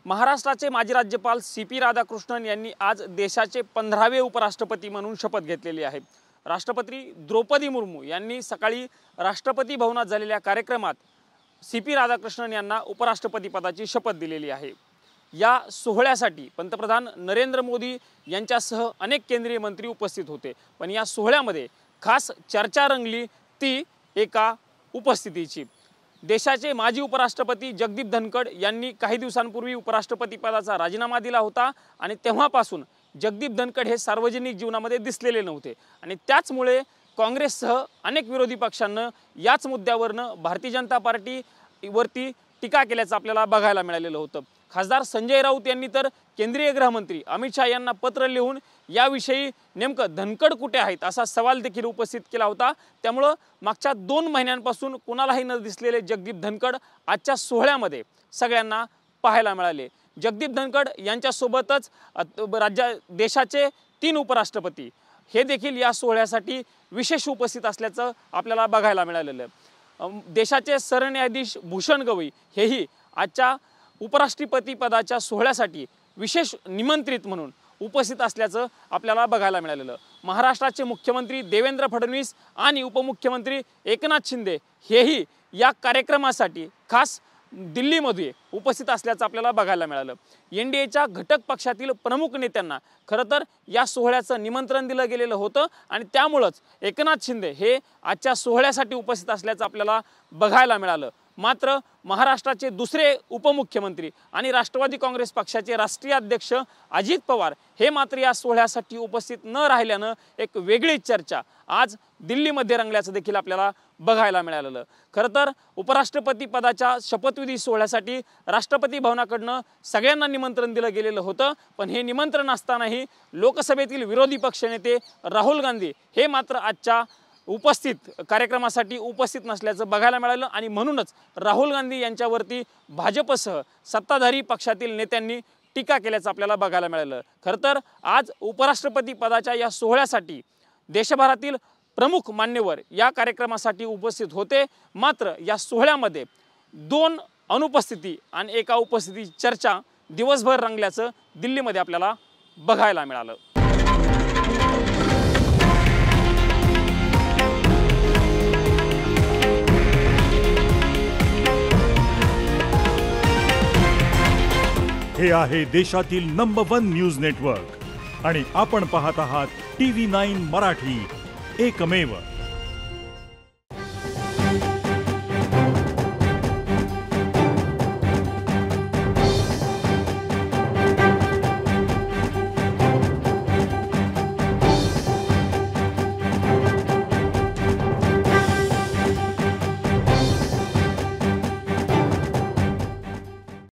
महाराष्ट्राचे माजी राज्यपाल सी.पी. राधाकृष्णन यांनी आज देशाचे 15वे उपराष्ट्रपती म्हणून शपथ घेतलेली आहे। राष्ट्रपती द्रौपदी मुर्मू यांनी सकाळी राष्ट्रपती भवनात झालेल्या कार्यक्रमात सी.पी. राधाकृष्णन यांना उपराष्ट्रपती पदाची शपथ दिलेली आहे। या सोहळ्यासाठी पंतप्रधान नरेंद्र मोदी यांच्यासह अनेक केंद्रीय मंत्री उपस्थित होते, पण या सोहळ्यामध्ये खास चर्चा रंगली ती एका उपस्थितीची। देशाचे माजी उपराष्ट्रपती जगदीप धनखड यांनी काही दिवसांपूर्वी उपराष्ट्रपती पदाचा राजीनामा दिला होता आणि तेव्हापासून जगदीप धनखड हे सार्वजनिक जीवनामध्ये दिसलेले नव्हते आणि त्याचमुळे काँग्रेससह अनेक विरोधी पक्षांना याच मुद्द्यावरनं भारतीय जनता पार्टीवरती टीका केल्याचं आपल्याला बघायला मिळालेलं होतं। खासदार संजय राऊत यांनी तर केंद्रीय गृहमंत्री अमित शाह यांना पत्र लिहून याविषयी नेमकं धनखड कुठे आहेत असा सवाल देखील उपस्थित केला होता। त्यामुळे मागच्या 2 महिन्यांपासून कोणालाही न दिसलेले जगदीप धनखड आजच्या सोहळ्यामध्ये सगळ्यांना पाहायला मिळाले। जगदीप धनखड यांच्यासोबतच देशाचे 3 उपराष्ट्रपती हे देखील या सोहळ्यासाठी विशेष उपस्थित असल्याचं आपल्याला बघायला मिळालेलं आहे। देशाचे सरन्यायाधीश भूषण गवई हेही आजच्या उपराष्ट्रपती पदाच्या सोहळ्यासाठी विशेष निमंत्रित म्हणून उपस्थित असल्याचं आपल्याला बघायला मिळालेलं। महाराष्ट्राचे मुख्यमंत्री देवेंद्र फडणवीस आणि उपमुख्यमंत्री एकनाथ शिंदे हेही या कार्यक्रमासाठी खास दिल्लीमध्ये उपस्थित असल्याचं आपल्याला बघायला मिळालं। एनडीएच्या घटक पक्षातील प्रमुख नेत्यांना खरं तर या सोहळ्याचं निमंत्रण दिलं गेलेलं होतं आणि त्यामुळेच एकनाथ शिंदे हे आजच्या सोहळ्यासाठी उपस्थित असल्याचं आपल्याला बघायला मिळालं। मात्र महाराष्ट्राचे दुसरे उपमुख्यमंत्री आणि राष्ट्रवादी काँग्रेस पक्षाचे राष्ट्रीय अध्यक्ष अजित पवार हे मात्र या सोहळ्यासाठी उपस्थित न राहिल्यानं एक वेगळीच चर्चा आज दिल्लीमध्ये रंगल्याचं देखील आपल्याला बघायला मिळालं। खरं तर उपराष्ट्रपती पदाच्या शपथविधी सोहळ्यासाठी राष्ट्रपती भवनाकडनं सगळ्यांना निमंत्रण दिलं गेलेलं होतं, पण हे निमंत्रण असतानाही लोकसभेतील विरोधी पक्षनेते राहुल गांधी हे मात्र आजच्या कार्यक्रमासाठी उपस्थित नसल्याचं बघायला मिळालं आणि म्हणूनच राहुल गांधी यांच्यावरती भाजपसह सत्ताधारी पक्षातील नेत्यांनी टीका केल्याचं आपल्याला बघायला मिळालं। खरं तर आज उपराष्ट्रपती पदाच्या या सोहळ्यासाठी देशभरातील प्रमुख मान्यवर या कार्यक्रमासाठी उपस्थित होते, मात्र या सोहळ्यामध्ये 2 अनुपस्थिती आणि एका उपस्थिती चर्चा दिवसभर रंगल्याचं दिल्लीमध्ये आपल्याला बघायला मिळालं। हे आहे देशातील नंबर 1 न्यूज नेटवर्क आणि आपण पाहत आहात TV9 मराठी, एकमेव।